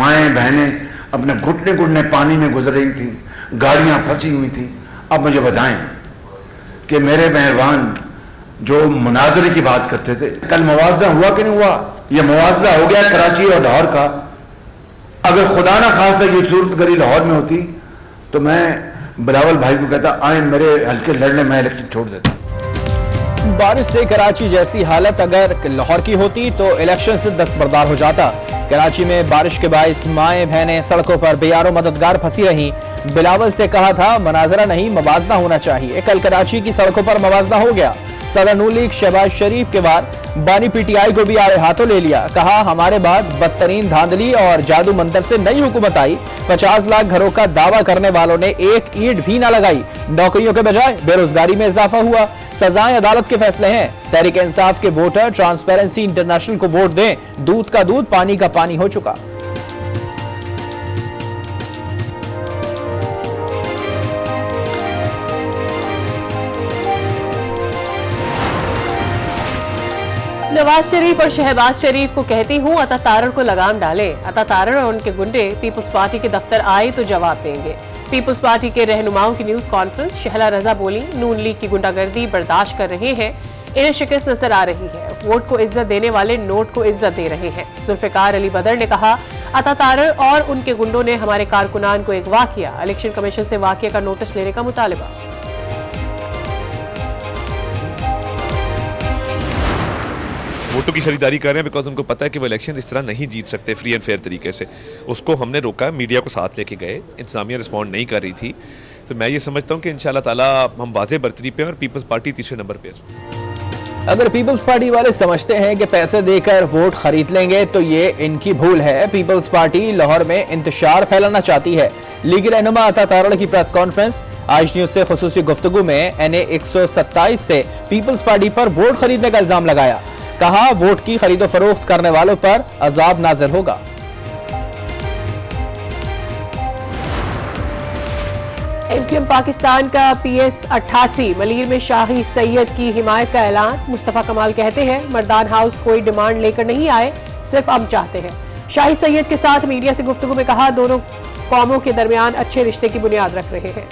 माएँ बहनें अपने घुटने घुटने पानी में गुजर रही थी, गाड़ियाँ फंसी हुई थी। अब मुझे बताएं कि मेरे मेहरबान जो मुनाजरे की बात करते थे, कल मुआवजा हुआ कि नहीं हुआ? यह मुआवजा हो गया कराची और लाहौर का। अगर खुदा ना खास्ता ये सूरत गरी लाहौर में होती तो मैं बिलावल भाई को कहता आए मेरे हल्के लड़ने, मैं इलेक्शन छोड़ देता। बारिश से कराची जैसी हालत अगर लाहौर की होती तो इलेक्शन से दस्तबरदार हो जाता। कराची में बारिश के बाइस माएँ बहनें सड़कों पर बेयारो मददगार फंसी रहीं। बिलावल से कहा था मनाजरा नहीं मवाजना होना चाहिए, कल कराची की सड़कों पर मवाजना हो गया। सदर नून लीग शहबाज शरीफ के बाद बानी पीटीआई को भी आड़े हाथों ले लिया। कहा हमारे बाद बदतरीन धांधली और जादू मंतर से नई हुकूमत आई। 50 लाख घरों का दावा करने वालों ने एक ईंट भी ना लगाई। नौकरियों के बजाय बेरोजगारी में इजाफा हुआ। सजाएं अदालत के फैसले हैं। तहरीक इंसाफ के वोटर ट्रांसपेरेंसी इंटरनेशनल को वोट दें, दूध का दूध पानी का पानी हो चुका। नवाज शरीफ और शहबाज शरीफ को कहती हूँ अता तारड़ को लगाम डाले। अता तारड़ और उनके गुंडे पीपल्स पार्टी के दफ्तर आए तो जवाब देंगे। पीपल्स पार्टी के रहनुमाओं की न्यूज कॉन्फ्रेंस। शहला रजा बोली नून लीग की गुंडागर्दी बर्दाश्त कर रहे हैं, इन्हें शिकस्त नजर आ रही है। वोट को इज्जत देने वाले नोट को इज्जत दे रहे हैं। जुल्फिकार अली बदर ने कहा अता तारड़ और उनके गुंडों ने हमारे कारकुनान को अगवा किया। इलेक्शन कमीशन से वाकये का नोटिस लेने का मुतालबा। वोटों की खरीदारी कर रहे हैं बिकॉज उनको पता है कि वो इलेक्शन इस तरह नहीं जीत सकते फ्री एंड फेयर तरीके से। उसको हमने रोका, मीडिया को साथ लेके गए, इंतजामिया रिस्पॉन्ड नहीं कर रही थी। तो मैं ये समझता हूँ कि इंशाल्लाह ताला हम वाज़े बर्तरी पे और पीपल्स पार्टी तीसरे नंबर पे। अगर पीपल्स पार्टी वाले समझते हैं कि पैसे देकर वोट खरीद लेंगे तो ये इनकी भूल है। पीपल्स पार्टी लाहौर में इंतशार फैलाना चाहती है। लीग रहनुमा अता तारड़ की प्रेस कॉन्फ्रेंस। आज न्यूज से खुसूसी गुफ्तगू में NA 127 से पीपल्स पार्टी पर वोट खरीदने का इल्जाम लगाया। कहा वोट की खरीदो फरोख्त करने वालों पर अजाब नाज़िल होगा। MQM पाकिस्तान का PS 88 मलीर में शाही सैयद की हिमायत का ऐलान। मुस्तफा कमाल कहते हैं मर्दान हाउस कोई डिमांड लेकर नहीं आए, सिर्फ हम चाहते हैं। शाही सैयद के साथ मीडिया से गुफ्तगू में कहा दोनों कौमों के दरमियान अच्छे रिश्ते की बुनियाद रख रहे हैं।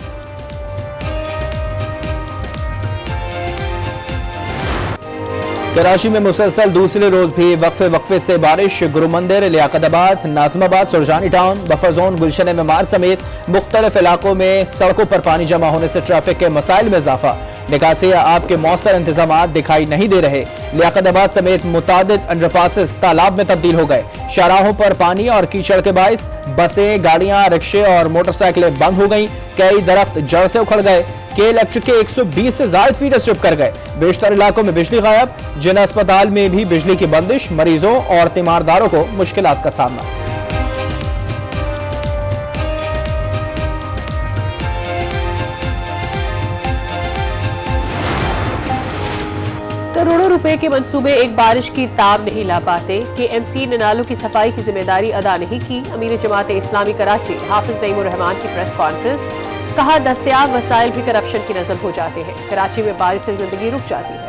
कराची में मुसलसल दूसरे रोज भी वक्फे से बारिश। Guru Mandir, Liaquatabad, Nazimabad, Surjani town, buffer zone, Gulshan Maymar समेत मुख्तलिफ इलाकों में सड़कों पर पानी जमा होने से ट्रैफिक के मसाइल में इजाफा। निकासी आपके मौसर इंतजाम दिखाई नहीं दे रहे। लियाकताबाद समेत मुतादिद अंडरपासेस तालाब में तब्दील हो गए। शाहराहों पर पानी और कीचड़ के बाइस बसें, गाड़ियां, रिक्शे और मोटरसाइकिलें बंद हो गई। कई दरख्त जड़ से उखड़ गए। के इलेक्ट्रिक के 120 से ज्यादा फीट स्ट्रिप कर गए। बेशतर इलाकों में बिजली गायब। जिला अस्पताल में भी बिजली की बंदिश। मरीजों और तीमारदारों को मुश्किलात का सामना। करोड़ों रुपए के मंसूबे एक बारिश की ताब नहीं ला पाते। KMC ने नालों की सफाई की जिम्मेदारी अदा नहीं की। अमीर जमात इस्लामी कराची हाफिज नईमुर रहमान की प्रेस कॉन्फ्रेंस। कहा दस्तयाब वसाइल भी करप्शन की नजर हो जाते हैं। कराची में बारिश से जिंदगी रुक जाती है।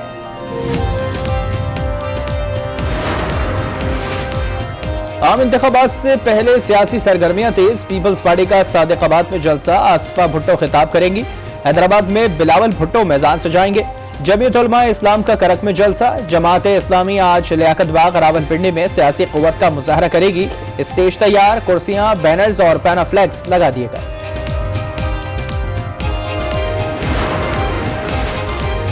आम इंतखाबात से पहले सियासी सरगर्मियां तेज। पीपल्स पार्टी का सादिकाबाद में जलसा। आसफा भुट्टो खिताब करेंगी। हैदराबाद में बिलावल भुट्टो मैदान सजाएंगे। जमीयत उलमा इस्लाम का करक में जलसा। जमात इस्लामी आज लियाकत बाग रावलपिंडी में सियासी कुव्वत का मुजाहरा करेगी। स्टेज तैयार, कुर्सियां, बैनर्स और पैनाफ्लेक्स लगा दिए गए।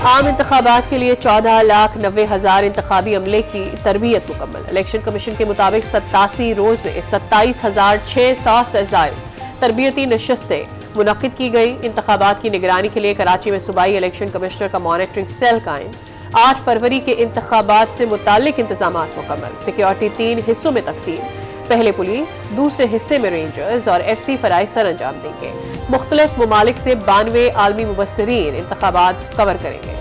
आम इंतखाबात के लिए 14,90,000 इंतखाबी अमले की तरबियत मुकम्मल। इलेक्शन कमीशन के मुताबिक 87 रोज में 27,600 से ज्यादा तरबियती नशस्तें मुनक्किद की गई। इंतखाबात की निगरानी के लिए कराची में सूबाई इलेक्शन कमिश्नर का मॉनिटरिंग सेल कायम। 8 फरवरी के इंतखाबात से मुताल्लिक इंतजामात मुकम्मल। सिक्योरिटी 3 हिस्सों में तकसीम। पहले पुलिस, दूसरे हिस्से में रेंजर्स और FC फराइज सर अंजाम देंगे। मुख्तलिफ ममालिक से 92 आलमी मुबस्सिरीन इंतखाबात कवर करेंगे।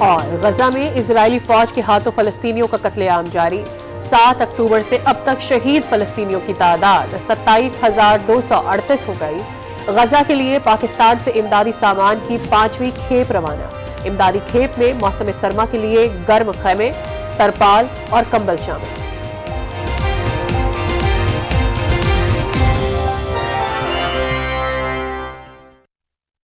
और गजा में इजरायली फौज के हाथों फलस्तीनियों का कत्लेआम जारी। 7 अक्टूबर से अब तक शहीद फलस्तीनियों की तादाद 27,238 हो गई। गजा के लिए पाकिस्तान से इमदादी सामान की 5वीं खेप रवाना। इमदादी खेप में मौसम सरमा के लिए गर्म खैमे, तरपाल और कंबल शामिल।